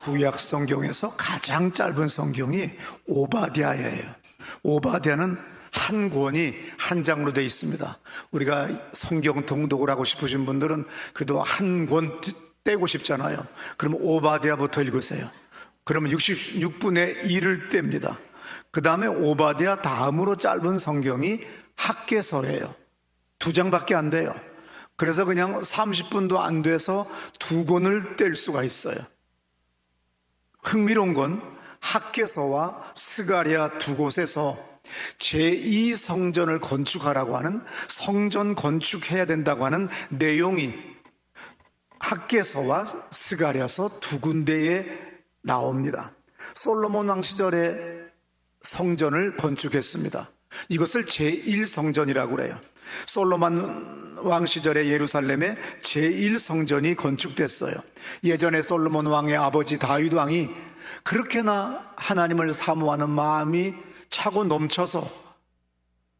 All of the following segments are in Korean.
구약 성경에서 가장 짧은 성경이 오바댜예요. 오바댜는 한 권이 한 장으로 되어 있습니다. 우리가 성경 통독을 하고 싶으신 분들은 그래도 한 권 떼고 싶잖아요. 그럼 오바댜부터 읽으세요. 그러면 66분의 1을 뗍니다. 그 다음에 오바댜 다음으로 짧은 성경이 학개서예요. 2장밖에 안 돼요. 그래서 그냥 30분도 안 돼서 2권을 뗄 수가 있어요. 흥미로운 건 학개서와 스가랴 두 곳에서 제2성전을 건축하라고 하는, 성전 건축해야 된다고 하는 내용이 학개서와 스가랴서 두 군데에 나옵니다. 솔로몬 왕 시절에 성전을 건축했습니다. 이것을 제1성전이라고 그래요. 솔로몬 왕 시절에 예루살렘에 제1성전이 건축됐어요. 예전에 솔로몬 왕의 아버지 다윗 왕이 그렇게나 하나님을 사모하는 마음이 차고 넘쳐서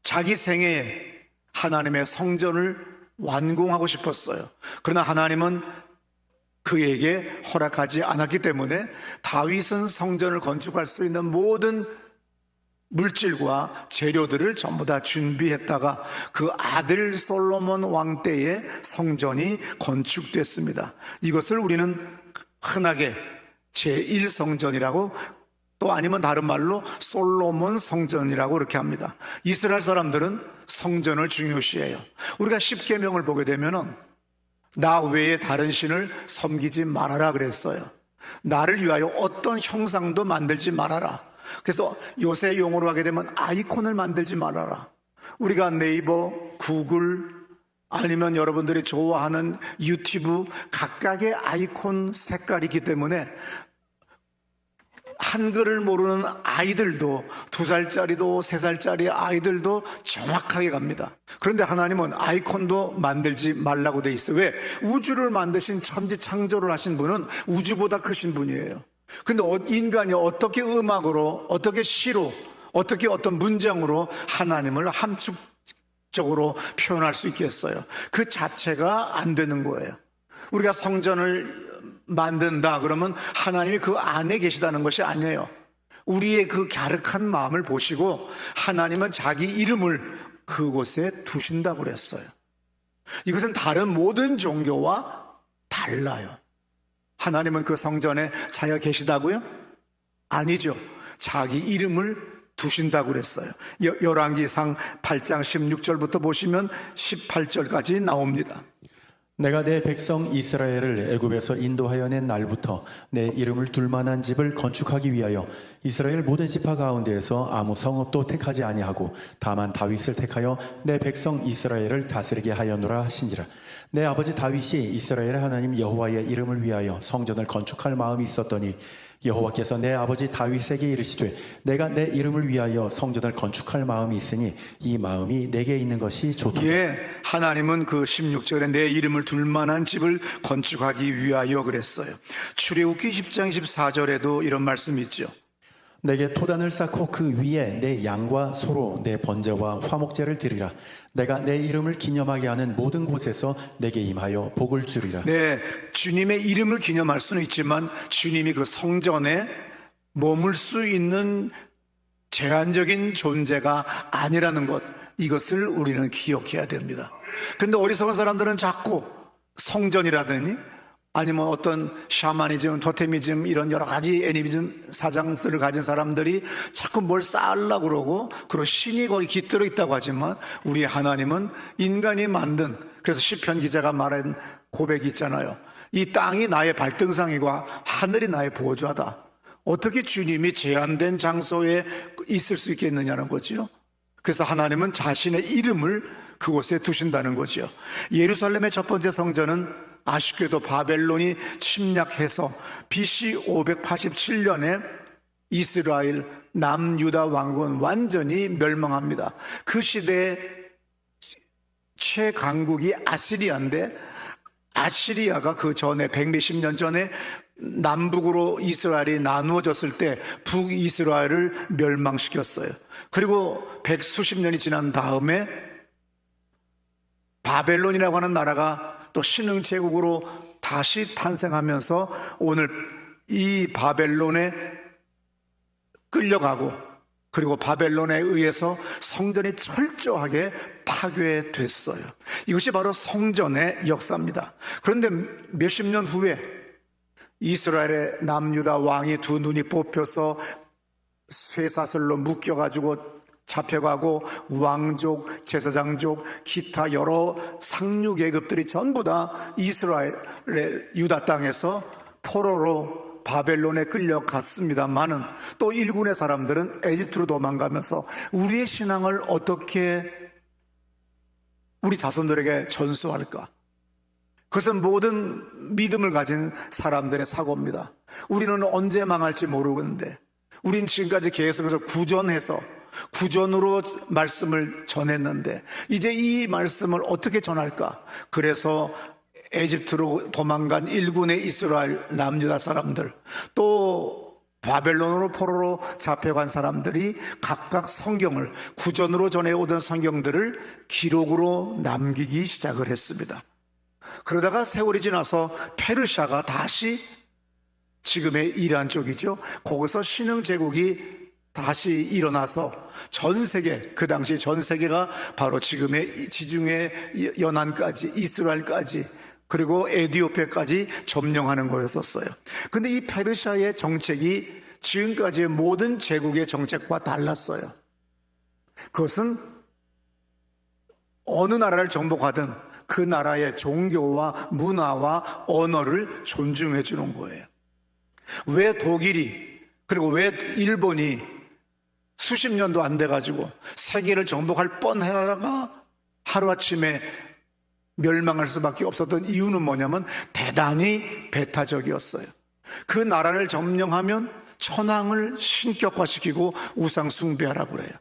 자기 생애에 하나님의 성전을 완공하고 싶었어요. 그러나 하나님은 그에게 허락하지 않았기 때문에 다윗은 성전을 건축할 수 있는 모든 물질과 재료들을 전부 다 준비했다가 그 아들 솔로몬 왕 때에 성전이 건축됐습니다. 이것을 우리는 흔하게 제1성전이라고, 또 아니면 다른 말로 솔로몬 성전이라고 이렇게 합니다. 이스라엘 사람들은 성전을 중요시해요. 우리가 십계명을 보게 되면은 나 외에 다른 신을 섬기지 말아라 그랬어요. 나를 위하여 어떤 형상도 만들지 말아라. 그래서 요새 용어로 하게 되면 아이콘을 만들지 말아라. 우리가 네이버, 구글, 아니면 여러분들이 좋아하는 유튜브 각각의 아이콘 색깔이기 때문에 한글을 모르는 아이들도, 2살짜리도 3살짜리 아이들도 정확하게 갑니다. 그런데 하나님은 아이콘도 만들지 말라고 돼 있어요. 왜? 우주를 만드신 천지 창조를 하신 분은 우주보다 크신 분이에요. 근데 인간이 어떻게 음악으로, 어떻게 시로, 어떻게 어떤 문장으로 하나님을 함축적으로 표현할 수 있겠어요? 그 자체가 안 되는 거예요. 우리가 성전을 만든다 그러면 하나님이 그 안에 계시다는 것이 아니에요. 우리의 그 갸륵한 마음을 보시고 하나님은 자기 이름을 그곳에 두신다고 그랬어요. 이것은 다른 모든 종교와 달라요. 하나님은 그 성전에 자기가 계시다고요? 아니죠. 자기 이름을 두신다고 그랬어요. 열왕기상 8장 16절부터 보시면 18절까지 나옵니다. 내가 내 백성 이스라엘을 애굽에서 인도하여 낸 날부터 내 이름을 둘 만한 집을 건축하기 위하여 이스라엘 모든 지파 가운데에서 아무 성읍도 택하지 아니하고 다만 다윗을 택하여 내 백성 이스라엘을 다스리게 하였노라 하신지라. 내 아버지 다윗이 이스라엘의 하나님 여호와의 이름을 위하여 성전을 건축할 마음이 있었더니 여호와께서 내 아버지 다윗에게 이르시되 내가 내 이름을 위하여 성전을 건축할 마음이 있으니 이 마음이 내게 있는 것이 좋도다. 예, 하나님은 그 16절에 내 이름을 둘 만한 집을 건축하기 위하여 그랬어요. 출애굽기 10장 14절에도 이런 말씀이 있죠. 내게 토단을 쌓고 그 위에 내 양과 소로 내 번제와 화목제를 드리라. 내가 내 이름을 기념하게 하는 모든 곳에서 내게 임하여 복을 주리라. 네, 주님의 이름을 기념할 수는 있지만 주님이 그 성전에 머물 수 있는 제한적인 존재가 아니라는 것, 이것을 우리는 기억해야 됩니다. 근데 어리석은 사람들은 자꾸 성전이라더니 아니면 어떤 샤머니즘, 토테미즘 이런 여러 가지 애니미즘 사상들을 가진 사람들이 자꾸 뭘 쌓으려고 그러고, 그리고 신이 거기 깃들어 있다고 하지만 우리 하나님은 인간이 만든, 그래서 시편 기자가 말한 고백이 있잖아요. 이 땅이 나의 발등상이고 하늘이 나의 보좌다. 어떻게 주님이 제한된 장소에 있을 수 있겠느냐는 거죠. 그래서 하나님은 자신의 이름을 그곳에 두신다는 거죠. 예루살렘의 첫 번째 성전은 아쉽게도 바벨론이 침략해서 BC 587년에 이스라엘 남유다 왕국은 완전히 멸망합니다. 그 시대의 최강국이 아시리아인데, 아시리아가 그 전에 100몇십 년 전에 남북으로 이스라엘이 나누어졌을 때 북이스라엘을 멸망시켰어요. 그리고 100수십 년이 지난 다음에 바벨론이라고 하는 나라가 또 신흥제국으로 다시 탄생하면서 오늘 이 바벨론에 끌려가고, 그리고 바벨론에 의해서 성전이 철저하게 파괴됐어요. 이것이 바로 성전의 역사입니다. 그런데 몇십 년 후에 이스라엘의 남유다 왕이 두 눈이 뽑혀서 쇠사슬로 묶여가지고 잡혀가고, 왕족, 제사장족, 기타 여러 상류 계급들이 전부 다 이스라엘의 유다 땅에서 포로로 바벨론에 끌려갔습니다만은, 또 일군의 사람들은 에집트로 도망가면서 우리의 신앙을 어떻게 우리 자손들에게 전수할까? 그것은 모든 믿음을 가진 사람들의 사고입니다. 우리는 언제 망할지 모르는데, 우린 지금까지 계속해서 구전으로 말씀을 전했는데, 이제 이 말씀을 어떻게 전할까? 그래서 에집트로 도망간 일군의 이스라엘 남유다 사람들, 또 바벨론으로 포로로 잡혀간 사람들이 각각 성경을, 구전으로 전해오던 성경들을 기록으로 남기기 시작을 했습니다. 그러다가 세월이 지나서 페르시아가 다시, 지금의 이란 쪽이죠, 거기서 신흥 제국이 다시 일어나서 전 세계, 그 당시 전 세계가 바로 지금의 지중해 연안까지, 이스라엘까지, 그리고 에디오피아까지 점령하는 거였었어요. 근데 이 페르시아의 정책이 지금까지의 모든 제국의 정책과 달랐어요. 그것은 어느 나라를 정복하든 그 나라의 종교와 문화와 언어를 존중해 주는 거예요. 왜 독일이, 그리고 왜 일본이 수십 년도 안 돼가지고 세계를 정복할 뻔하다가 하루아침에 멸망할 수밖에 없었던 이유는 뭐냐면 대단히 배타적이었어요. 그 나라를 점령하면 천황을 신격화시키고 우상 숭배하라고 그래요.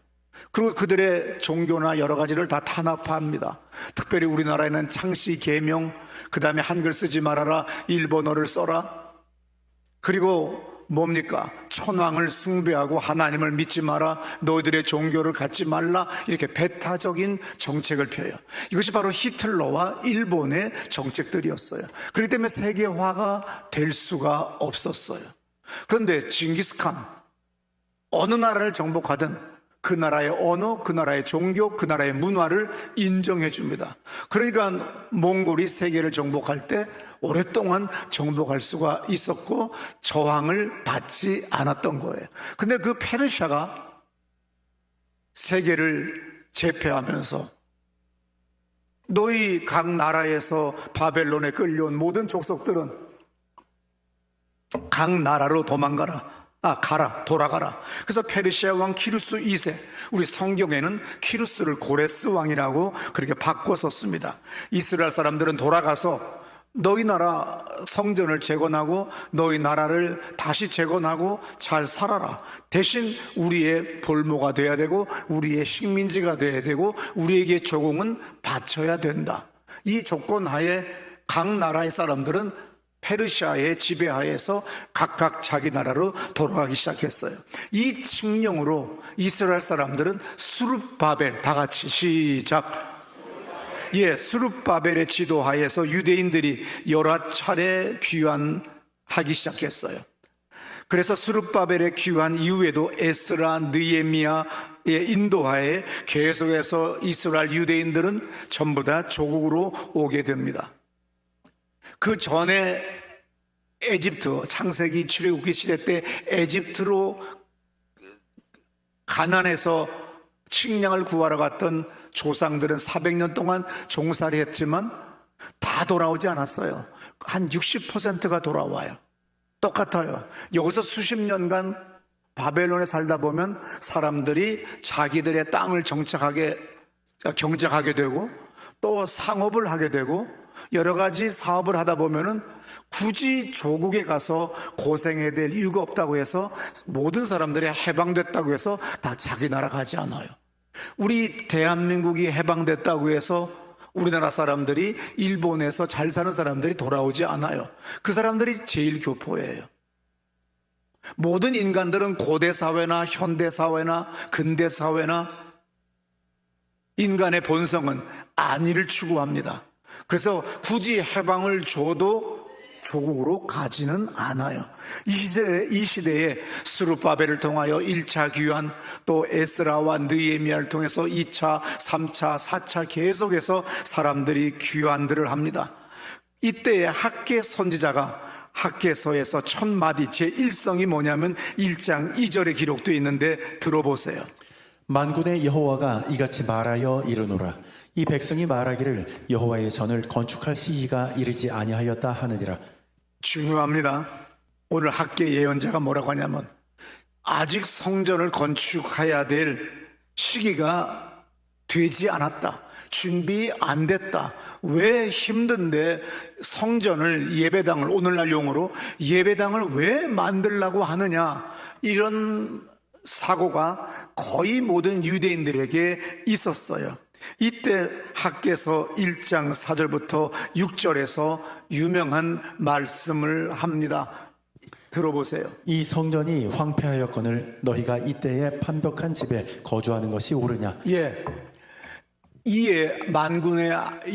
그리고 그들의 종교나 여러 가지를 다 탄압합니다. 특별히 우리나라에는 창씨 계명, 그 다음에 한글 쓰지 말아라, 일본어를 써라, 그리고 뭡니까? 천황을 숭배하고 하나님을 믿지 마라, 너희들의 종교를 갖지 말라, 이렇게 배타적인 정책을 펴요. 이것이 바로 히틀러와 일본의 정책들이었어요. 그렇기 때문에 세계화가 될 수가 없었어요. 그런데 징기스칸, 어느 나라를 정복하든 그 나라의 언어, 그 나라의 종교, 그 나라의 문화를 인정해 줍니다. 그러니까 몽골이 세계를 정복할 때 오랫동안 정복할 수가 있었고 저항을 받지 않았던 거예요. 근데 그 페르시아가 세계를 제패하면서 너희 각 나라에서 바벨론에 끌려온 모든 족속들은 각 나라로 돌아가라. 그래서 페르시아 왕 키루스 2세, 우리 성경에는 키루스를 고레스 왕이라고 그렇게 바꿔 썼습니다. 이스라엘 사람들은 돌아가서 너희 나라 성전을 재건하고 너희 나라를 다시 재건하고 잘 살아라. 대신 우리의 볼모가 돼야 되고 우리의 식민지가 돼야 되고 우리에게 조공은 바쳐야 된다. 이 조건 하에 각 나라의 사람들은 페르시아의 지배하에서 각각 자기 나라로 돌아가기 시작했어요. 이 칙령으로 이스라엘 사람들은 수룹바벨, 다 같이 시작. 수룹바벨의 지도하에서 유대인들이 여러 차례 귀환하기 시작했어요. 그래서 수룹바벨의 귀환 이후에도 에스라, 느헤미야의 인도하에 계속해서 이스라엘 유대인들은 전부 다 조국으로 오게 됩니다. 그 전에 에집트, 창세기 출애굽기 시대 때 에집트로 가난해서 식량을 구하러 갔던 조상들은 400년 동안 종살이 했지만 다 돌아오지 않았어요. 한 60%가 돌아와요. 똑같아요. 여기서 수십 년간 바벨론에 살다 보면 사람들이 자기들의 땅을 경작하게 되고 또 상업을 하게 되고 여러 가지 사업을 하다 보면은 굳이 조국에 가서 고생해야 될 이유가 없다고 해서 모든 사람들이 해방됐다고 해서 다 자기 나라 가지 않아요. 우리 대한민국이 해방됐다고 해서 우리나라 사람들이 일본에서 잘 사는 사람들이 돌아오지 않아요. 그 사람들이 제일 교포예요. 모든 인간들은 고대 사회나 현대 사회나 근대 사회나 인간의 본성은 안위를 추구합니다. 그래서 굳이 해방을 줘도 조국으로 가지는 않아요. 이 시대에 스룹바벨을 통하여 1차 귀환, 또 에스라와 느헤미야를 통해서 2차, 3차, 4차 계속해서 사람들이 귀환들을 합니다. 이때에 학개 선지자가 학개서에서 첫 마디 제1성이 뭐냐면 1장 2절에 기록되어 있는데 들어보세요. 만군의 여호와가 이같이 말하여 이르노라. 이 백성이 말하기를 여호와의 전을 건축할 시기가 이르지 아니하였다 하느니라. 중요합니다. 오늘 학계 예언자가 뭐라고 하냐면 아직 성전을 건축해야 될 시기가 되지 않았다. 준비 안 됐다. 왜 힘든데 성전을 예배당을 오늘날 용어로 예배당을 왜 만들려고 하느냐. 이런 사고가 거의 모든 유대인들에게 있었어요. 이때 학개서 1장 4절부터 6절에서 유명한 말씀을 합니다. 들어보세요. 이 성전이 황폐하였거늘 너희가 이때에 판벽한 집에 거주하는 것이 옳으냐. 예, 이에 만군의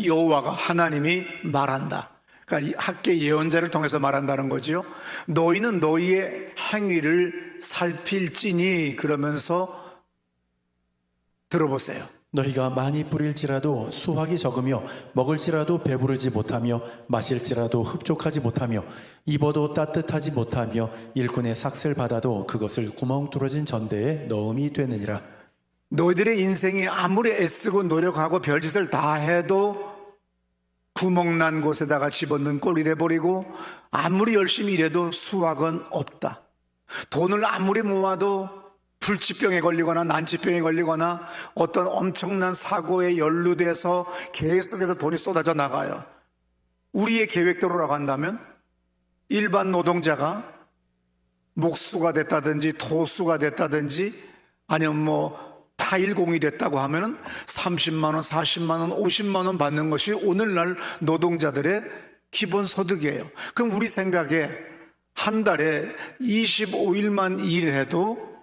여호와가 하나님이 말한다. 그러니까 이 학계 예언자를 통해서 말한다는 거지요. 너희는 너희의 행위를 살필지니 그러면서 들어보세요. 너희가 많이 뿌릴지라도 수확이 적으며 먹을지라도 배부르지 못하며 마실지라도 흡족하지 못하며 입어도 따뜻하지 못하며 일꾼의 삭슬 받아도 그것을 구멍 뚫어진 전대에 넣음이 되느니라. 너희들의 인생이 아무리 애쓰고 노력하고 별짓을 다 해도 구멍난 곳에다가 집어넣은 꼴이 돼버리고 아무리 열심히 일해도 수확은 없다. 돈을 아무리 모아도 불치병에 걸리거나 난치병에 걸리거나 어떤 엄청난 사고에 연루돼서 계속해서 돈이 쏟아져 나가요. 우리의 계획대로라고 한다면 일반 노동자가 목수가 됐다든지 토수가 됐다든지 아니면 타일공이 됐다고 하면 30만 원, 40만 원, 50만 원 받는 것이 오늘날 노동자들의 기본소득이에요. 그럼 우리 생각에 한 달에 25일만 일해도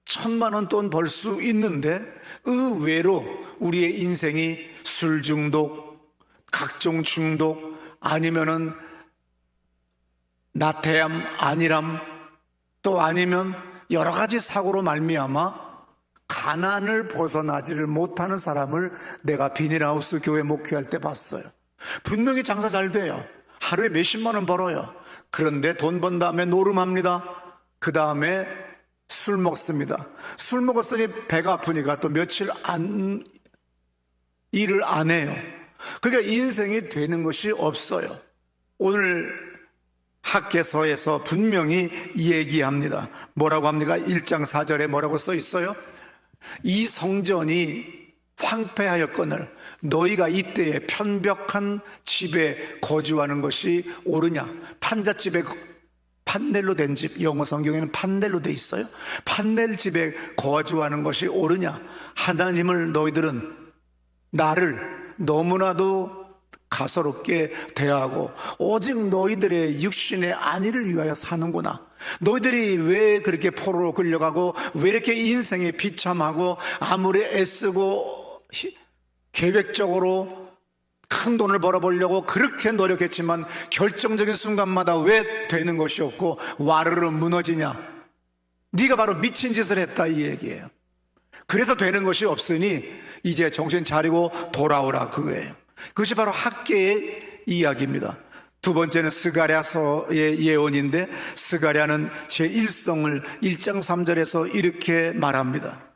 1,000만 원 돈 벌 수 있는데 의외로 우리의 인생이 술 중독, 각종 중독 아니면은 나태함, 안일함 또 아니면 여러 가지 사고로 말미암아 가난을 벗어나지를 못하는 사람을 내가 비닐하우스 교회 목회할 때 봤어요. 분명히 장사 잘 돼요. 하루에 몇십만 원 벌어요. 그런데 돈 번 다음에 노름합니다. 그 다음에 술 먹습니다. 술 먹었으니 배가 아프니까 또 며칠 일을 안 해요. 그러니까 인생이 되는 것이 없어요. 오늘 학개서에서 분명히 얘기합니다. 뭐라고 합니까? 1장 4절에 뭐라고 써 있어요? 이 성전이 황폐하였거늘 너희가 이때에 편벽한 집에 거주하는 것이 옳으냐. 판잣집에 판넬로 된 집, 영어 성경에는 판넬로 돼 있어요. 판넬 집에 거주하는 것이 옳으냐. 하나님을 너희들은 나를 너무나도 가소롭게 대하고 오직 너희들의 육신의 안위를 위하여 사는구나. 너희들이 왜 그렇게 포로로 끌려가고 왜 이렇게 인생에 비참하고 아무리 애쓰고 계획적으로 큰 돈을 벌어보려고 그렇게 노력했지만 결정적인 순간마다 왜 되는 것이 없고 와르르 무너지냐. 네가 바로 미친 짓을 했다 이 얘기예요. 그래서 되는 것이 없으니 이제 정신 차리고 돌아오라 그거예요. 그것이 바로 학계의 이야기입니다. 두 번째는 스가랴서의 예언인데 스가랴는 제1성을 1장 3절에서 이렇게 말합니다.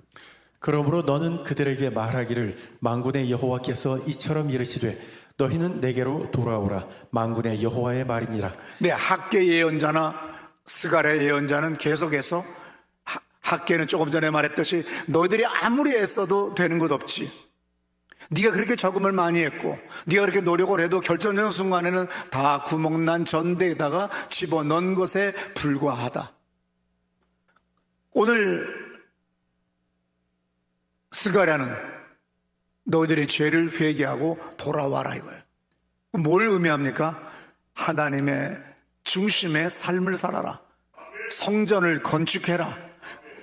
그러므로 너는 그들에게 말하기를 만군의 여호와께서 이처럼 이르시되 너희는 내게로 돌아오라. 만군의 여호와의 말이니라. 네, 학계 예언자나 스가랴 예언자는 계속해서 학계는 조금 전에 말했듯이 너희들이 아무리 애써도 되는 것 없지. 네가 그렇게 저금을 많이 했고 네가 그렇게 노력을 해도 결정적인 순간에는 다 구멍난 전대에다가 집어넣은 것에 불과하다. 오늘 스가랴는 너희들의 죄를 회개하고 돌아와라 이거예요. 뭘 의미합니까? 하나님의 중심의 삶을 살아라. 성전을 건축해라.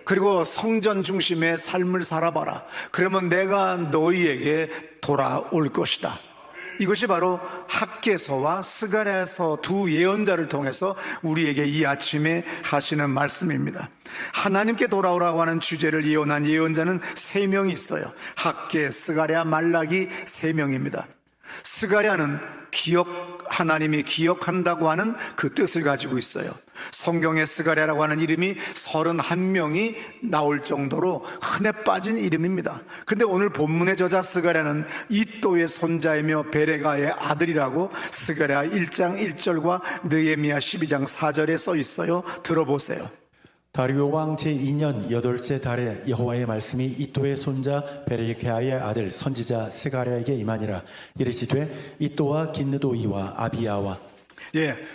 그리고 성전 중심의 삶을 살아봐라. 그러면 내가 너희에게 돌아올 것이다. 이것이 바로 학개서와 스가랴서 두 예언자를 통해서 우리에게 이 아침에 하시는 말씀입니다. 하나님께 돌아오라고 하는 주제를 예언한 예언자는 3명이 있어요. 학개, 스가랴, 말라기 3명입니다. 스가랴는 하나님이 기억한다고 하는 그 뜻을 가지고 있어요. 성경에 스가랴라고 하는 이름이 31명이 나올 정도로 흔해 빠진 이름입니다. 근데 오늘 본문의 저자 스가랴는 이또의 손자이며 베레가의 아들이라고 스가랴 1장 1절과 느헤미야 12장 4절에 써 있어요. 들어보세요. 다리오 왕 제2년 8째 달에 여호와의 말씀이 이또의 손자 베레키야의 아들 선지자 스가랴에게 임하니라. 이르시되 이또와 긴느도이와 아비야와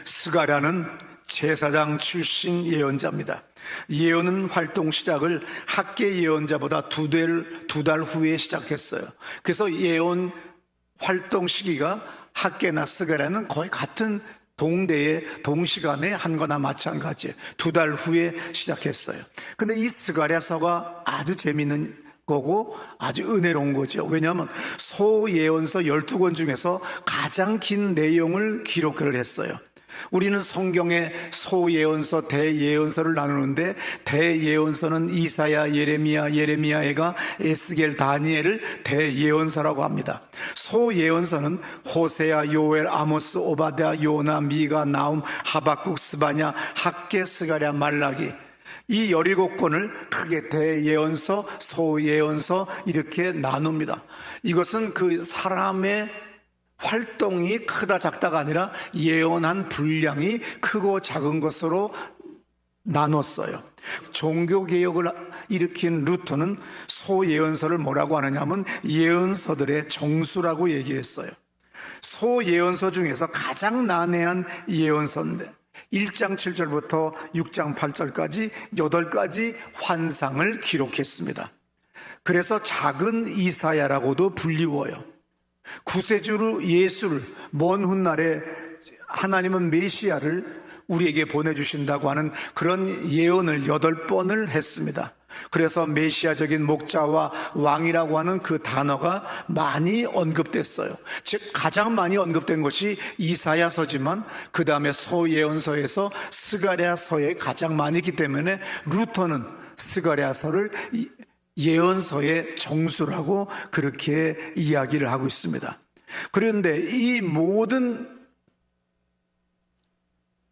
스가랴는 제사장 출신 예언자입니다. 예언은 활동 시작을 학계 예언자보다 두 달 후에 시작했어요. 그래서 예언 활동 시기가 학계나 스가랴는 거의 같은 동대에 동시간에 한 거나 마찬가지예요. 2달 후에 시작했어요. 근데 이 스가랴서가 아주 재미있는 거고 아주 은혜로운 거죠. 왜냐하면 소예언서 12권 중에서 가장 긴 내용을 기록을 했어요. 우리는 성경의 소예언서, 대예언서를 나누는데 대예언서는 이사야, 예레미야가 에스겔, 다니엘을 대예언서라고 합니다. 소예언서는 호세야, 요엘, 아모스, 오바댜, 요나, 미가, 나움, 하박국, 스바냐, 학개, 스가랴, 말라기, 이 17권을 크게 대예언서, 소예언서 이렇게 나눕니다. 이것은 그 사람의 활동이 크다 작다가 아니라 예언한 분량이 크고 작은 것으로 나눴어요. 종교개혁을 일으킨 루터는 소예언서를 뭐라고 하느냐면 예언서들의 정수라고 얘기했어요. 소예언서 중에서 가장 난해한 예언서인데 1장 7절부터 6장 8절까지 8가지 환상을 기록했습니다. 그래서 작은 이사야라고도 불리워요. 구세주로 예수를 먼 훗날에 하나님은 메시아를 우리에게 보내주신다고 하는 그런 예언을 8번을 했습니다. 그래서 메시아적인 목자와 왕이라고 하는 그 단어가 많이 언급됐어요. 즉 가장 많이 언급된 것이 이사야서지만 그 다음에 소예언서에서 스가랴서에 가장 많이 있기 때문에 루터는 스가랴서를 예언서의 정수라고 그렇게 이야기를 하고 있습니다. 그런데 이 모든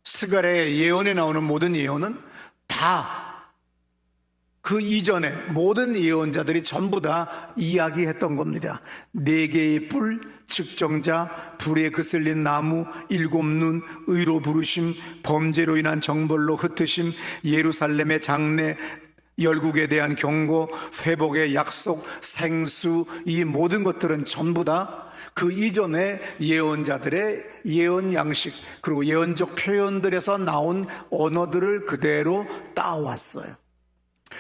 스가랴의 예언에 나오는 모든 예언은 다 그 이전에 모든 예언자들이 전부 다 이야기했던 겁니다. 4개의 뿔, 측정자, 불에 그슬린 나무, 7눈, 의로 부르심, 범죄로 인한 정벌로 흩으심, 예루살렘의 장래, 열국에 대한 경고, 회복의 약속, 생수, 이 모든 것들은 전부 다 그 이전에 예언자들의 예언 양식 그리고 예언적 표현들에서 나온 언어들을 그대로 따왔어요.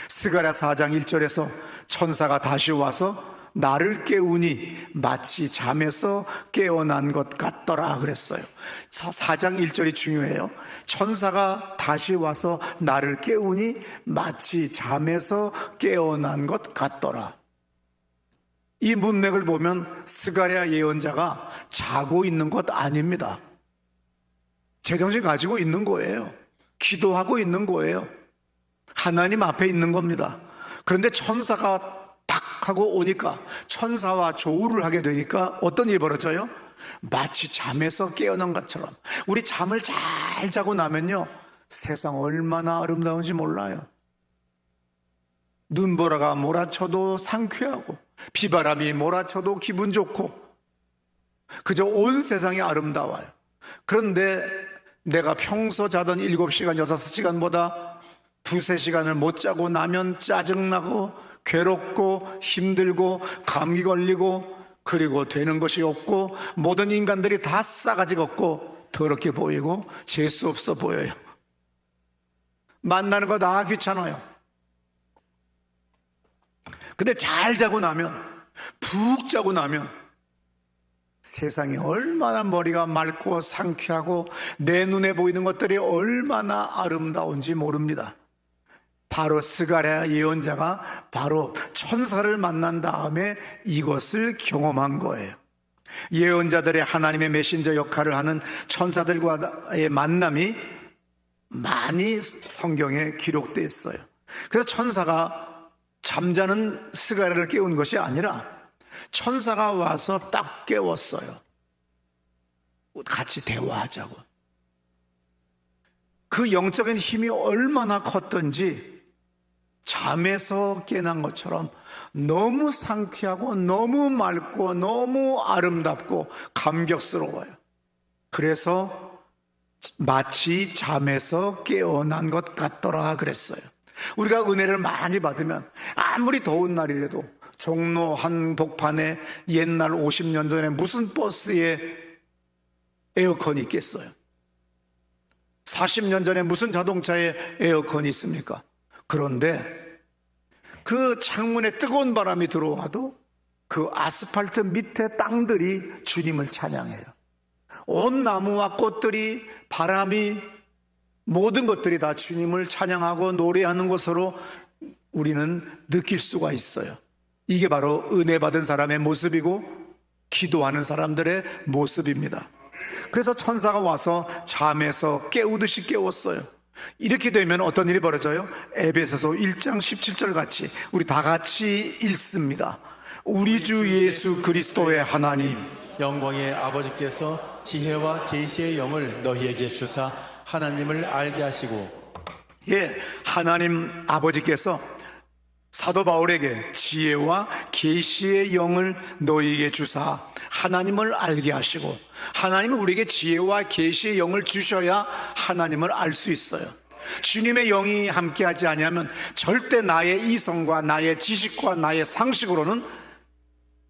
스가랴 4장 1절에서 천사가 다시 와서 나를 깨우니 마치 잠에서 깨어난 것 같더라 그랬어요. 4장 1절이 중요해요. 천사가 다시 와서 나를 깨우니 마치 잠에서 깨어난 것 같더라. 이 문맥을 보면 스가랴 예언자가 자고 있는 것 아닙니다. 제정신 가지고 있는 거예요. 기도하고 있는 거예요. 하나님 앞에 있는 겁니다. 그런데 천사가 탁 하고 오니까 천사와 조우를 하게 되니까 어떤 일이 벌어져요? 마치 잠에서 깨어난 것처럼. 우리 잠을 잘 자고 나면요 세상 얼마나 아름다운지 몰라요. 눈보라가 몰아쳐도 상쾌하고 비바람이 몰아쳐도 기분 좋고 그저 온 세상이 아름다워요. 그런데 내가 평소 자던 7시간, 6시간보다 2-3시간을 못 자고 나면 짜증나고 괴롭고 힘들고 감기 걸리고 그리고 되는 것이 없고 모든 인간들이 다 싸가지가 없고 더럽게 보이고 재수 없어 보여요. 만나는 거 다 귀찮아요. 근데 잘 자고 나면, 푹 자고 나면 세상이 얼마나 머리가 맑고 상쾌하고 내 눈에 보이는 것들이 얼마나 아름다운지 모릅니다. 바로 스가랴 예언자가 바로 천사를 만난 다음에 이것을 경험한 거예요. 예언자들의 하나님의 메신저 역할을 하는 천사들과의 만남이 많이 성경에 기록되어 있어요. 그래서 천사가 잠자는 스가랴를 깨운 것이 아니라 천사가 와서 딱 깨웠어요. 같이 대화하자고. 그 영적인 힘이 얼마나 컸던지 잠에서 깨난 것처럼 너무 상쾌하고 너무 맑고 너무 아름답고 감격스러워요. 그래서 마치 잠에서 깨어난 것 같더라 그랬어요. 우리가 은혜를 많이 받으면 아무리 더운 날이라도 종로 한복판에 옛날 50년 전에 무슨 버스에 에어컨이 있겠어요? 40년 전에 무슨 자동차에 에어컨이 있습니까? 그런데 그 창문에 뜨거운 바람이 들어와도 그 아스팔트 밑에 땅들이 주님을 찬양해요. 온 나무와 꽃들이, 바람이, 모든 것들이 다 주님을 찬양하고 노래하는 것으로 우리는 느낄 수가 있어요. 이게 바로 은혜 받은 사람의 모습이고 기도하는 사람들의 모습입니다. 그래서 천사가 와서 잠에서 깨우듯이 깨웠어요. 이렇게 되면 어떤 일이 벌어져요? 에베소서 1장 17절 같이 우리 다 같이 읽습니다. 우리 주 예수 그리스도의 하나님 영광의 아버지께서 지혜와 계시의 영을 너희에게 주사 하나님을 알게 하시고, 하나님 아버지께서 사도 바울에게 지혜와 계시의 영을 너희에게 주사 하나님을 알게 하시고, 하나님은 우리에게 지혜와 계시의 영을 주셔야 하나님을 알 수 있어요. 주님의 영이 함께하지 아니하면 절대 나의 이성과 나의 지식과 나의 상식으로는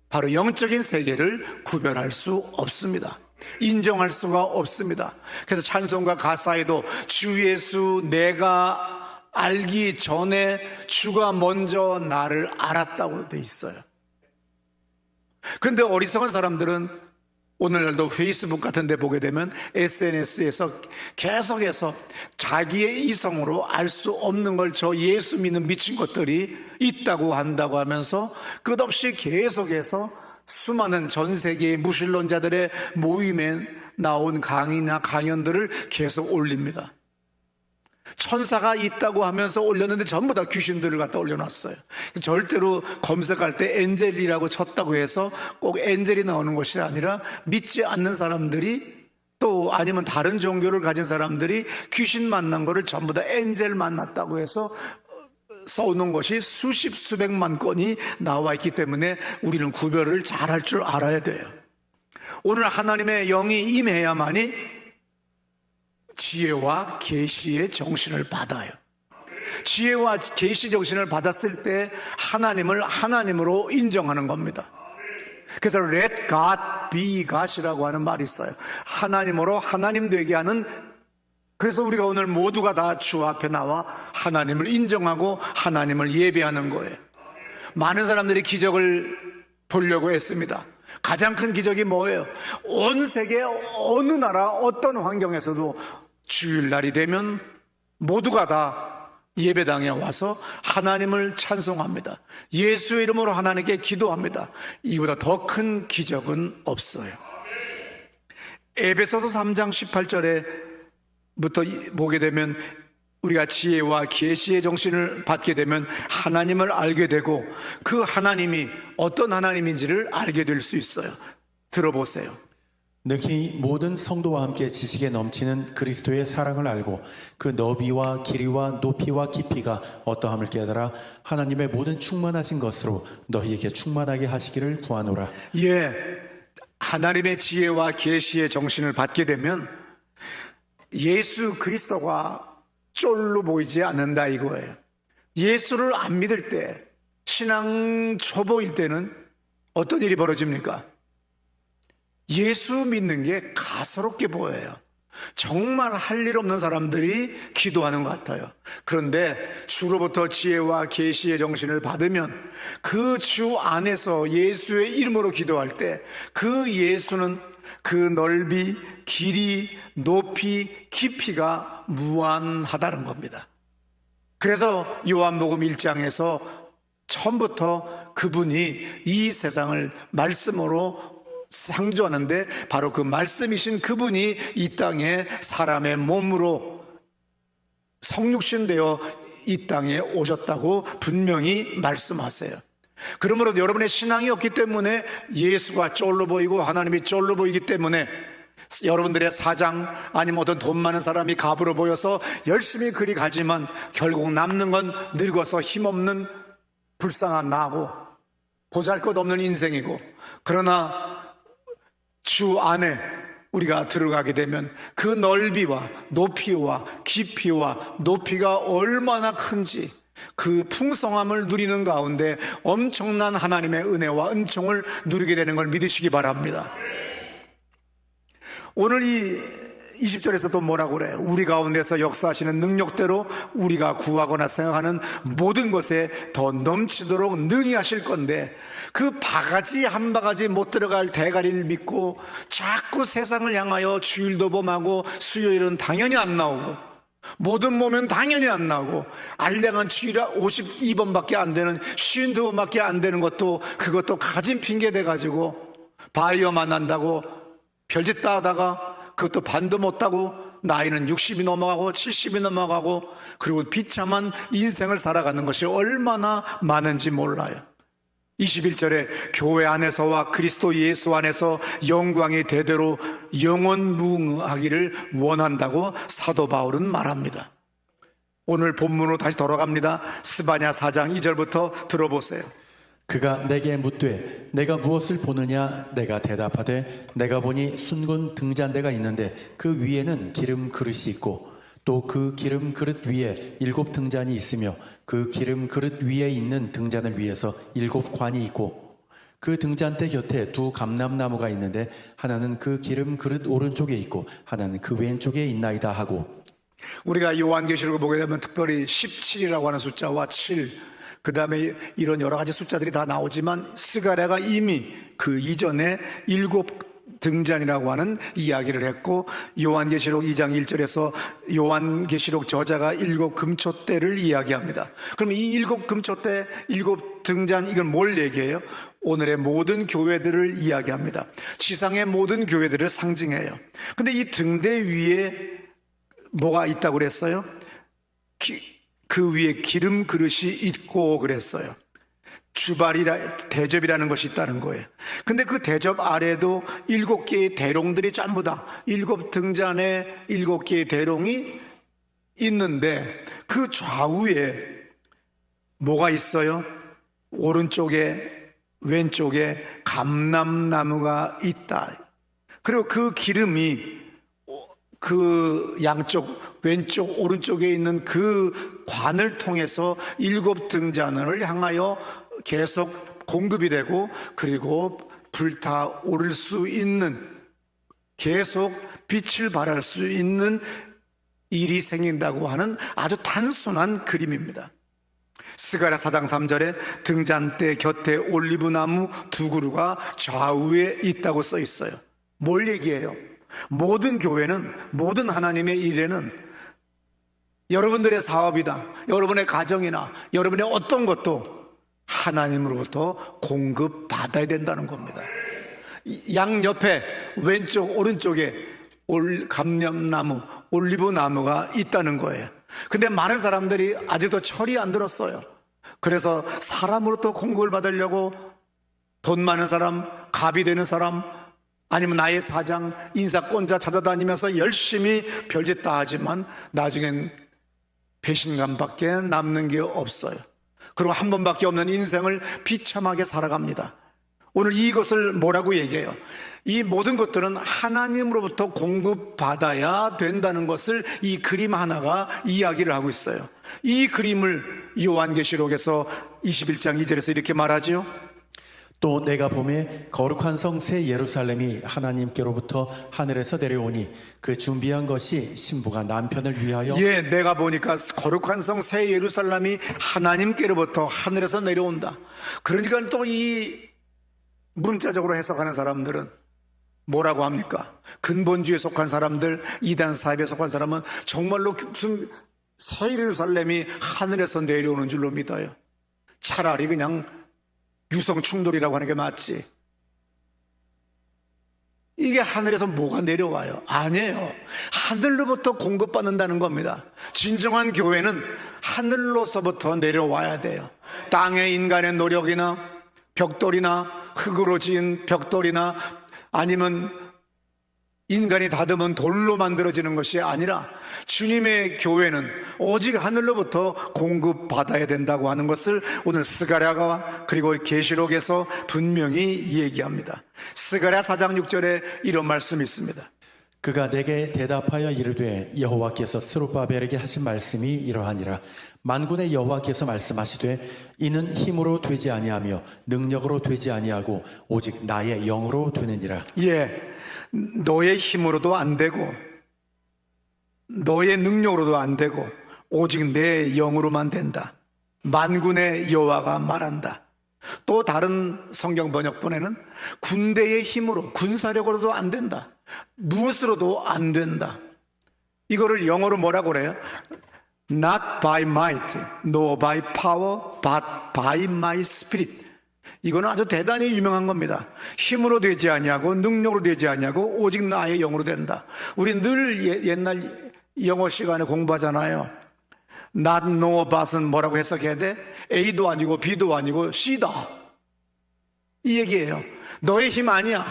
바로 영적인 세계를 구별할 수 없습니다. 인정할 수가 없습니다. 그래서 찬송가 가사에도 주 예수 내가 알기 전에 주가 먼저 나를 알았다고 돼 있어요. 그런데 어리석은 사람들은 오늘날도 페이스북 같은 데 보게 되면 SNS에서 계속해서 자기의 이성으로 알 수 없는 걸 저 예수 믿는 미친 것들이 있다고 한다고 하면서 끝없이 계속해서 수많은 전 세계의 무신론자들의 모임에 나온 강의나 강연들을 계속 올립니다. 천사가 있다고 하면서 올렸는데 전부 다 귀신들을 갖다 올려놨어요. 절대로 검색할 때 엔젤이라고 쳤다고 해서 꼭 엔젤이 나오는 것이 아니라 믿지 않는 사람들이 또 아니면 다른 종교를 가진 사람들이 귀신 만난 거를 전부 다 엔젤 만났다고 해서 써놓은 것이 수십 수백만 건이 나와 있기 때문에 우리는 구별을 잘할 줄 알아야 돼요. 오늘 하나님의 영이 임해야만이 지혜와 계시의 정신을 받아요. 지혜와 계시 정신을 받았을 때 하나님을 하나님으로 인정하는 겁니다. 그래서 let God be God이라고 하는 말이 있어요. 하나님으로 하나님 되게 하는. 그래서 우리가 오늘 모두가 다 주 앞에 나와 하나님을 인정하고 하나님을 예배하는 거예요. 많은 사람들이 기적을 보려고 했습니다. 가장 큰 기적이 뭐예요? 온 세계 어느 나라 어떤 환경에서도 주일날이 되면 모두가 다 예배당에 와서 하나님을 찬송합니다. 예수의 이름으로 하나님께 기도합니다. 이보다 더 큰 기적은 없어요. 에베소서 3장 18절에부터 보게 되면 우리가 지혜와 계시의 정신을 받게 되면 하나님을 알게 되고 그 하나님이 어떤 하나님인지를 알게 될 수 있어요. 들어보세요. 능히 모든 성도와 함께 지식에 넘치는 그리스도의 사랑을 알고 그 너비와 길이와 높이와 깊이가 어떠함을 깨달아 하나님의 모든 충만하신 것으로 너희에게 충만하게 하시기를 구하노라. 하나님의 지혜와 계시의 정신을 받게 되면 예수 그리스도가 쫄로 보이지 않는다 이거예요. 예수를 안 믿을 때, 신앙 초보일 때는 어떤 일이 벌어집니까? 예수 믿는 게 가소롭게 보여요. 정말 할 일 없는 사람들이 기도하는 것 같아요. 그런데 주로부터 지혜와 계시의 정신을 받으면 그 주 안에서 예수의 이름으로 기도할 때 그 예수는 그 넓이, 길이, 높이, 깊이가 무한하다는 겁니다. 그래서 요한복음 1장에서 처음부터 그분이 이 세상을 말씀으로 상주하는데 바로 그 말씀이신 그분이 이 땅에 사람의 몸으로 성육신되어 이 땅에 오셨다고 분명히 말씀하세요. 그러므로 여러분의 신앙이 없기 때문에 예수가 쫄로 보이고 하나님이 쫄로 보이기 때문에 여러분들의 사장 아니면 어떤 돈 많은 사람이 갑으로 보여서 열심히 그리 가지만 결국 남는 건 늙어서 힘없는 불쌍한 나고 보잘것없는 인생이고, 그러나 주 안에 우리가 들어가게 되면 그 넓이와 높이와 깊이와 높이가 얼마나 큰지 그 풍성함을 누리는 가운데 엄청난 하나님의 은혜와 은총을 누리게 되는 걸 믿으시기 바랍니다. 오늘 이 20절에서도 뭐라고 그래요? 우리 가운데서 역사하시는 능력대로 우리가 구하거나 생각하는 모든 것에 더 넘치도록 능히 하실 건데, 그 바가지 한 바가지 못 들어갈 대가리를 믿고 자꾸 세상을 향하여 주일도 범하고 수요일은 당연히 안 나오고 모든 모면 당연히 안 나오고 알량한 주일 52번밖에 안 되는 52번밖에 안 되는 것도 그것도 가진 핑계 대가지고 바이어 만난다고 별짓 다 하다가 그것도 반도 못 따고 나이는 60이 넘어가고 70이 넘어가고 그리고 비참한 인생을 살아가는 것이 얼마나 많은지 몰라요. 21절에 교회 안에서와 그리스도 예수 안에서 영광이 대대로 영원무궁하기를 원한다고 사도 바울은 말합니다. 오늘 본문으로 다시 돌아갑니다. 스바냐 4장 2절부터 들어보세요. 그가 내게 묻되 내가 무엇을 보느냐? 내가 대답하되 내가 보니 순금 등잔대가 있는데 그 위에는 기름 그릇이 있고 또 그 기름 그릇 위에 7 등잔이 있으며 그 기름 그릇 위에 있는 등잔을 위에서 7 관이 있고 그 등잔대 곁에 2 감람나무가 있는데 하나는 그 기름 그릇 오른쪽에 있고 하나는 그 왼쪽에 있나이다 하고, 우리가 요한계시록을 보게 되면 특별히 17이라고 하는 숫자와 7, 그 다음에 이런 여러 가지 숫자들이 다 나오지만 스가랴가 이미 그 이전에 7 등잔이라고 하는 이야기를 했고, 요한계시록 2장 1절에서 요한계시록 저자가 7 금초대를 이야기합니다. 그럼 이 7 금초대, 7 등잔, 이건 뭘 얘기해요? 오늘의 모든 교회들을 이야기합니다. 지상의 모든 교회들을 상징해요. 근데 이 등대 위에 뭐가 있다고 그랬어요? 그 위에 기름 그릇이 있고 그랬어요. 대접이라는 것이 있다는 거예요. 근데 그 대접 아래도 7개의 대롱들이 전부 다 7 등잔에 7개의 대롱이 있는데 그 좌우에 뭐가 있어요? 오른쪽에 왼쪽에 감람나무가 있다. 그리고 그 기름이 그 양쪽 왼쪽 오른쪽에 있는 그 관을 통해서 7 등잔을 향하여 계속 공급이 되고, 그리고 불타오를 수 있는, 계속 빛을 발할 수 있는 일이 생긴다고 하는 아주 단순한 그림입니다. 스가랴 4장 3절에 등잔대 곁에 올리브나무 2 그루가 좌우에 있다고 써 있어요. 뭘 얘기해요? 모든 교회는, 모든 하나님의 일에는 여러분들의 사업이다, 여러분의 가정이나 여러분의 어떤 것도 하나님으로부터 공급받아야 된다는 겁니다. 양옆에 왼쪽 오른쪽에 감람나무, 올리브나무가 있다는 거예요. 근데 많은 사람들이 아직도 철이 안 들었어요. 그래서 사람으로부터 공급을 받으려고 돈 많은 사람, 갑이 되는 사람, 아니면 나의 사장, 인사권자 찾아다니면서 열심히 별짓 다 하지만 나중엔 배신감밖에 남는 게 없어요. 그리고 한 번밖에 없는 인생을 비참하게 살아갑니다. 오늘 이것을 뭐라고 얘기해요? 이 모든 것들은 하나님으로부터 공급받아야 된다는 것을 이 그림 하나가 이야기를 하고 있어요. 이 그림을 요한계시록에서 21장 2절에서 이렇게 말하죠. 또 내가 보매 거룩한 성 새 예루살렘이 하나님께로부터 하늘에서 내려오니 그 준비한 것이 신부가 남편을 위하여, 예, 내가 보니까 거룩한 성 새 예루살렘이 하나님께로부터 하늘에서 내려온다. 그러니까 또 이 문자적으로 해석하는 사람들은 뭐라고 합니까? 근본주의에 속한 사람들, 이단 사입에 속한 사람은 정말로 무슨 새 예루살렘이 하늘에서 내려오는 줄로 믿어요. 차라리 그냥 유성 충돌이라고 하는 게 맞지. 이게 하늘에서 뭐가 내려와요? 아니에요. 하늘로부터 공급받는다는 겁니다. 진정한 교회는 하늘로서부터 내려와야 돼요. 땅의 인간의 노력이나 벽돌이나 흙으로 지은 벽돌이나 아니면 인간이 다듬은 돌로 만들어지는 것이 아니라 주님의 교회는 오직 하늘로부터 공급받아야 된다고 하는 것을 오늘 스가랴가 그리고 계시록에서 분명히 얘기합니다. 스가랴 4장 6절에 이런 말씀이 있습니다. 그가 내게 대답하여 이르되 여호와께서 스룹바벨에게 하신 말씀이 이러하니라. 만군의 여호와께서 말씀하시되 이는 힘으로 되지 아니하며 능력으로 되지 아니하고 오직 나의 영으로 되느니라. 예, 너의 힘으로도 안 되고 너의 능력으로도 안 되고 오직 내 영으로만 된다. 만군의 여호와가 말한다. 또 다른 성경 번역본에는 군대의 힘으로 군사력으로도 안 된다. 무엇으로도 안 된다. 이거를 영어로 뭐라고 그래요? Not by might, nor by power, but by my spirit. 이거는 아주 대단히 유명한 겁니다. 힘으로 되지 아니하고 능력으로 되지 아니하고 오직 나의 영으로 된다. 우리 늘 옛날 영어 시간에 공부하잖아요. Not, no, but은 뭐라고 해석해야 돼? A도 아니고 B도 아니고 C다. 이 얘기예요. 너의 힘 아니야.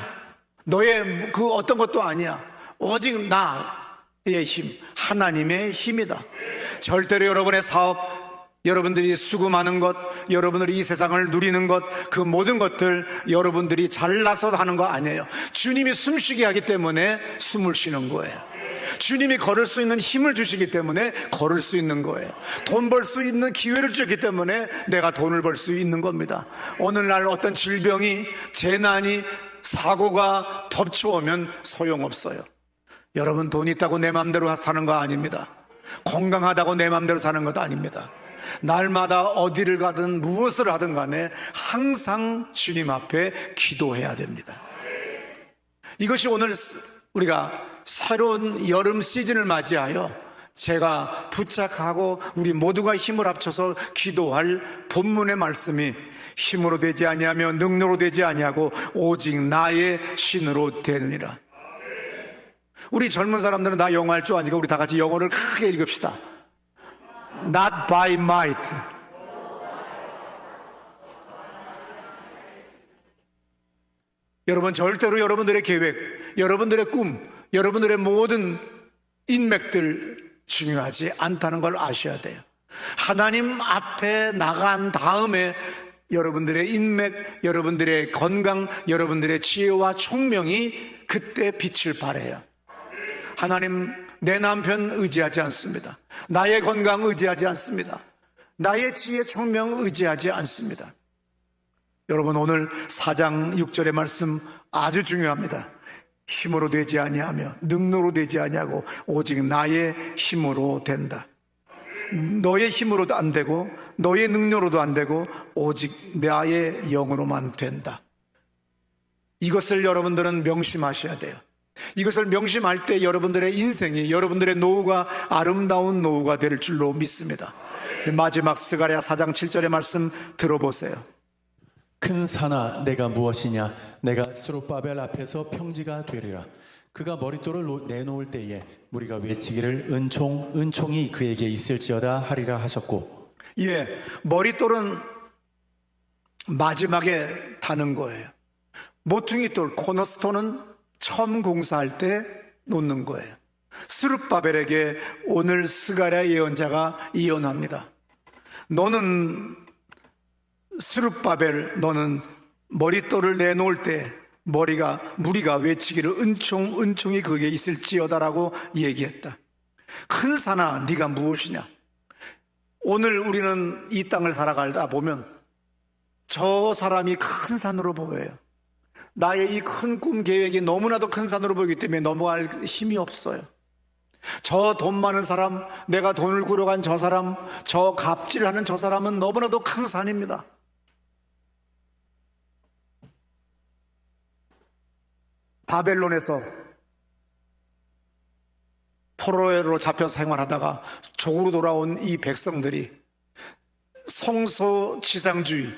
너의 그 어떤 것도 아니야. 오직 나의 힘, 하나님의 힘이다. 절대로 여러분의 사업, 여러분들이 수금하는 것, 여러분들이 이 세상을 누리는 것, 그 모든 것들 여러분들이 잘나서 하는 거 아니에요. 주님이 숨쉬게 하기 때문에 숨을 쉬는 거예요. 주님이 걸을 수 있는 힘을 주시기 때문에 걸을 수 있는 거예요. 돈 벌 수 있는 기회를 주셨기 때문에 내가 돈을 벌 수 있는 겁니다. 오늘날 어떤 질병이, 재난이, 사고가 덮쳐오면 소용없어요. 여러분 돈 있다고 내 마음대로 사는 거 아닙니다. 건강하다고 내 마음대로 사는 것도 아닙니다. 날마다 어디를 가든 무엇을 하든 간에 항상 주님 앞에 기도해야 됩니다. 이것이 오늘 우리가 새로운 여름 시즌을 맞이하여 제가 부착하고 우리 모두가 힘을 합쳐서 기도할 본문의 말씀이 힘으로 되지 아니하며 능력으로 되지 아니하고 오직 나의 신으로 되느니라. 우리 젊은 사람들은 다 영어 할 줄 아니까 우리 다 같이 영어를 크게 읽읍시다. Not by might. 여러분 절대로 여러분들의 계획, 여러분들의 꿈, 여러분들의 모든 인맥들 중요하지 않다는 걸 아셔야 돼요. 하나님 앞에 나간 다음에 여러분들의 인맥, 여러분들의 건강, 여러분들의 지혜와 총명이 그때 빛을 발해요. 하나님, 내 남편 의지하지 않습니다. 나의 건강 의지하지 않습니다. 나의 지혜 총명 의지하지 않습니다. 여러분 오늘 4장 6절의 말씀 아주 중요합니다. 힘으로 되지 아니하며 능력으로 되지 아니하고 오직 나의 힘으로 된다. 너의 힘으로도 안 되고 너의 능력으로도 안 되고 오직 나의 영으로만 된다. 이것을 여러분들은 명심하셔야 돼요. 이것을 명심할 때 여러분들의 인생이, 여러분들의 노후가 아름다운 노후가 될 줄로 믿습니다. 마지막 스가랴 4장 7절의 말씀 들어보세요. 큰 산아 내가 무엇이냐? 내가 스룹바벨 앞에서 평지가 되리라. 그가 머릿돌을 내놓을 때에 우리가 외치기를 은총이 그에게 있을지어다 하리라 하셨고. 예, 머릿돌은 마지막에 다는 거예요. 모퉁이돌, 코너스톤은 처음 공사할 때 놓는 거예요. 스룹바벨에게 오늘 스가랴 예언자가 예언합니다. 너는 스룹바벨, 너는 머릿돌을 내놓을 때 무리가 외치기를 은총이 그게 있을지어다라고 얘기했다. 큰 산아 네가 무엇이냐? 오늘 우리는 이 땅을 살아가다 보면 저 사람이 큰 산으로 보여요. 나의 이 큰 꿈 계획이 너무나도 큰 산으로 보이기 때문에 넘어갈 힘이 없어요. 저 돈 많은 사람, 내가 돈을 구려간 저 사람, 저 갑질하는 저 사람은 너무나도 큰 산입니다. 바벨론에서 포로로 잡혀 생활하다가 조국으로 돌아온 이 백성들이 성소지상주의,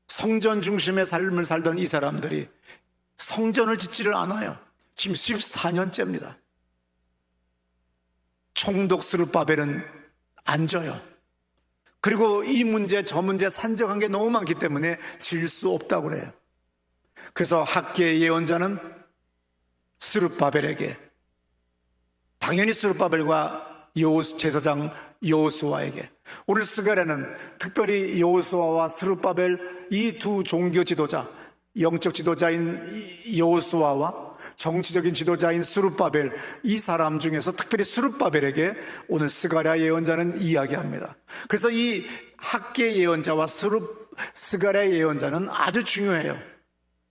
성전 중심의 삶을 살던 이 사람들이 성전을 짓지를 않아요. 지금 14년째입니다. 총독 스룹바벨은 안 져요. 그리고 이 문제 저 문제 산적한 게 너무 많기 때문에 질 수 없다고 그래요. 그래서 학계의 예언자는 스룹바벨에게, 당연히 스룹바벨과 제사장 여호수아에게, 오늘 스가랴는 특별히 여호수아와 스룹바벨 이 두 종교 지도자, 영적 지도자인 여호수아와 정치적인 지도자인 스룹바벨, 이 사람 중에서 특별히 스룹바벨에게 오늘 스가랴 예언자는 이야기합니다. 그래서 이 학계 예언자와 스가랴 예언자는 아주 중요해요.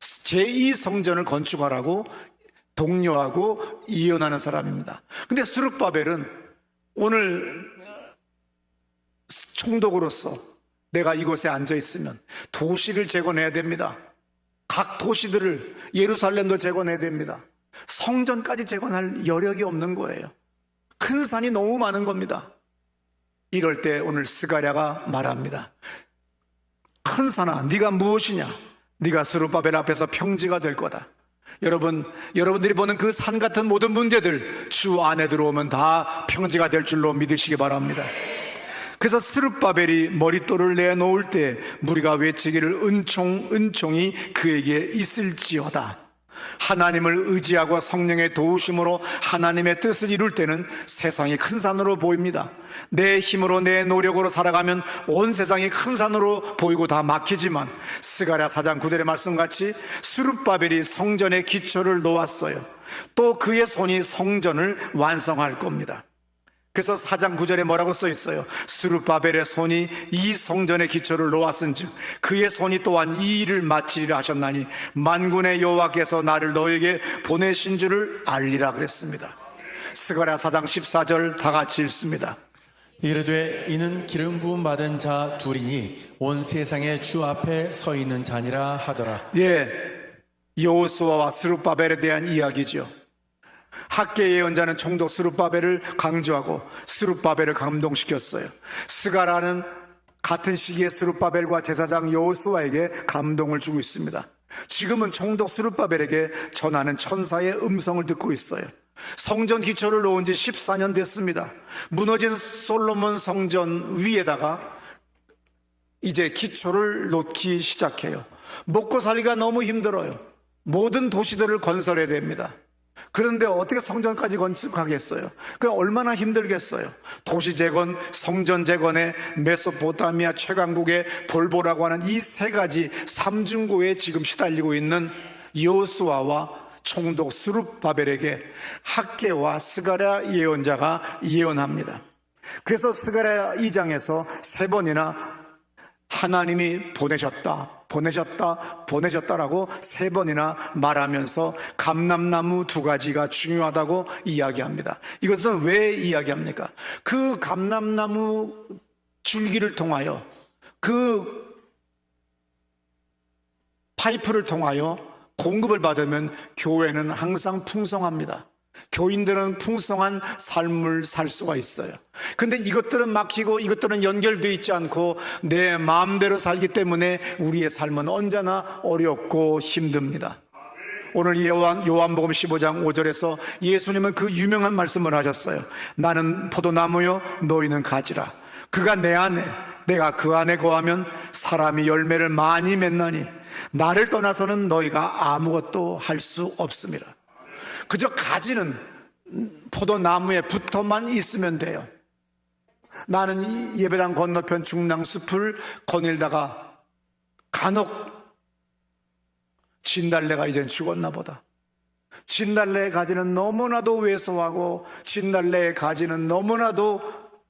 제2성전을 건축하라고 독려하고 예언하는 사람입니다. 근데 스룹바벨은 오늘 총독으로서 내가 이곳에 앉아 있으면 도시를 재건해야 됩니다. 각 도시들을, 예루살렘도 재건해야 됩니다. 성전까지 재건할 여력이 없는 거예요. 큰 산이 너무 많은 겁니다. 이럴 때 오늘 스가랴가 말합니다. 큰 산아, 네가 무엇이냐? 네가 스룹바벨 앞에서 평지가 될 거다. 여러분들이 보는 그 산 같은 모든 문제들 주 안에 들어오면 다 평지가 될 줄로 믿으시기 바랍니다. 그래서 스룹바벨이 머릿돌을 내놓을 때 무리가 외치기를 은총이 그에게 있을지어다. 하나님을 의지하고 성령의 도우심으로 하나님의 뜻을 이룰 때는 세상이 큰 산으로 보입니다. 내 힘으로 내 노력으로 살아가면 온 세상이 큰 산으로 보이고 다 막히지만 스가랴 4장 9절의 말씀같이 스룹바벨이 성전의 기초를 놓았어요. 또 그의 손이 성전을 완성할 겁니다. 그래서 4장 9절에 뭐라고 써 있어요? 스룹바벨의 손이 이 성전의 기초를 놓았은즉 그의 손이 또한 이 일을 마치리라 하셨나니 만군의 여호와께서 나를 너에게 보내신 줄을 알리라 그랬습니다. 스가랴 4장 14절 다 같이 읽습니다. 이르되 이는 기름 부음 받은 자 둘이니 온 세상의 주 앞에 서 있는 자니라 하더라. 예, 여호수아와 스룹바벨에 대한 이야기죠. 학계 예언자는 총독 스룹바벨을 강조하고 스룹바벨을 감동시켰어요. 스가랴는 같은 시기에 스룹바벨과 제사장 여호수아에게 감동을 주고 있습니다. 지금은 총독 스룹바벨에게 전하는 천사의 음성을 듣고 있어요. 성전 기초를 놓은 지 14년 됐습니다. 무너진 솔로몬 성전 위에다가 이제 기초를 놓기 시작해요. 먹고 살기가 너무 힘들어요. 모든 도시들을 건설해야 됩니다. 그런데 어떻게 성전까지 건축하겠어요? 그 얼마나 힘들겠어요? 도시 재건, 성전 재건에 메소포타미아 최강국의 볼보라고 하는 이 세 가지 삼중고에 지금 시달리고 있는 여호수아와 총독 스룹바벨에게 학계와 스가랴 예언자가 예언합니다. 그래서 스가랴 2장에서 세 번이나 하나님이 보내셨다라고 세 번이나 말하면서 감람나무 두 가지가 중요하다고 이야기합니다. 이것은 왜 이야기합니까? 그 감람나무 줄기를 통하여, 그 파이프를 통하여 공급을 받으면 교회는 항상 풍성합니다. 교인들은 풍성한 삶을 살 수가 있어요. 근데 이것들은 막히고 이것들은 연결되어 있지 않고 내 마음대로 살기 때문에 우리의 삶은 언제나 어렵고 힘듭니다. 오늘 요한복음 15장 5절에서 예수님은 그 유명한 말씀을 하셨어요. 나는 포도나무요 너희는 가지라. 그가 내 안에 내가 그 안에 거하면 사람이 열매를 많이 맺나니 나를 떠나서는 너희가 아무것도 할 수 없습니다. 그저 가지는 포도나무에 붙어만 있으면 돼요. 나는 예배당 건너편 중랑숲을 거닐다가 간혹 진달래가 이젠 죽었나 보다. 진달래의 가지는 너무나도 왜소하고 진달래의 가지는 너무나도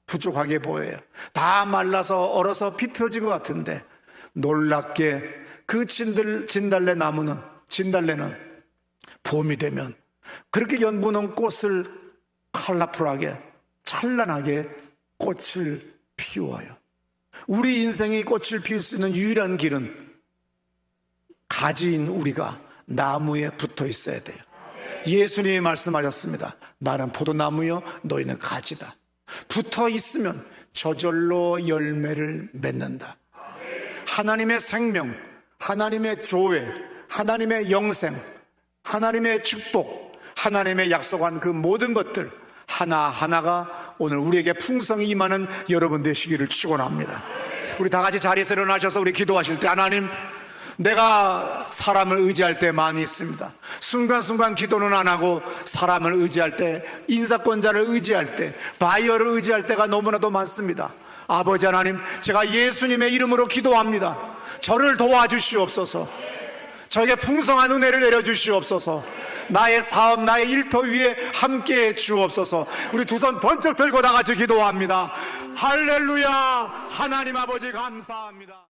부족하게 보여요. 다 말라서 얼어서 비틀어진 것 같은데 놀랍게 그 진달래 나무는, 진달래는 봄이 되면 그렇게 연분홍 꽃을 컬러풀하게 찬란하게 꽃을 피워요. 우리 인생이 꽃을 피울 수 있는 유일한 길은 가지인 우리가 나무에 붙어 있어야 돼요. 예수님이 말씀하셨습니다. 나는 포도나무요 너희는 가지다. 붙어 있으면 저절로 열매를 맺는다. 하나님의 생명, 하나님의 조회, 하나님의 영생, 하나님의 축복, 하나님의 약속한 그 모든 것들 하나하나가 오늘 우리에게 풍성히 임하는 여러분 되시기를 축원합니다. 우리 다 같이 자리에서 일어나셔서 우리 기도하실 때, 하나님, 내가 사람을 의지할 때 많이 있습니다. 순간순간 기도는 안 하고 사람을 의지할 때, 인사권자를 의지할 때, 바이어를 의지할 때가 너무나도 많습니다. 아버지 하나님, 제가 예수님의 이름으로 기도합니다. 저를 도와주시옵소서. 저에게 풍성한 은혜를 내려주시옵소서. 나의 사업, 나의 일터 위에 함께해 주옵소서. 우리 두 손 번쩍 들고 다 같이 기도합니다. 할렐루야. 하나님 아버지 감사합니다.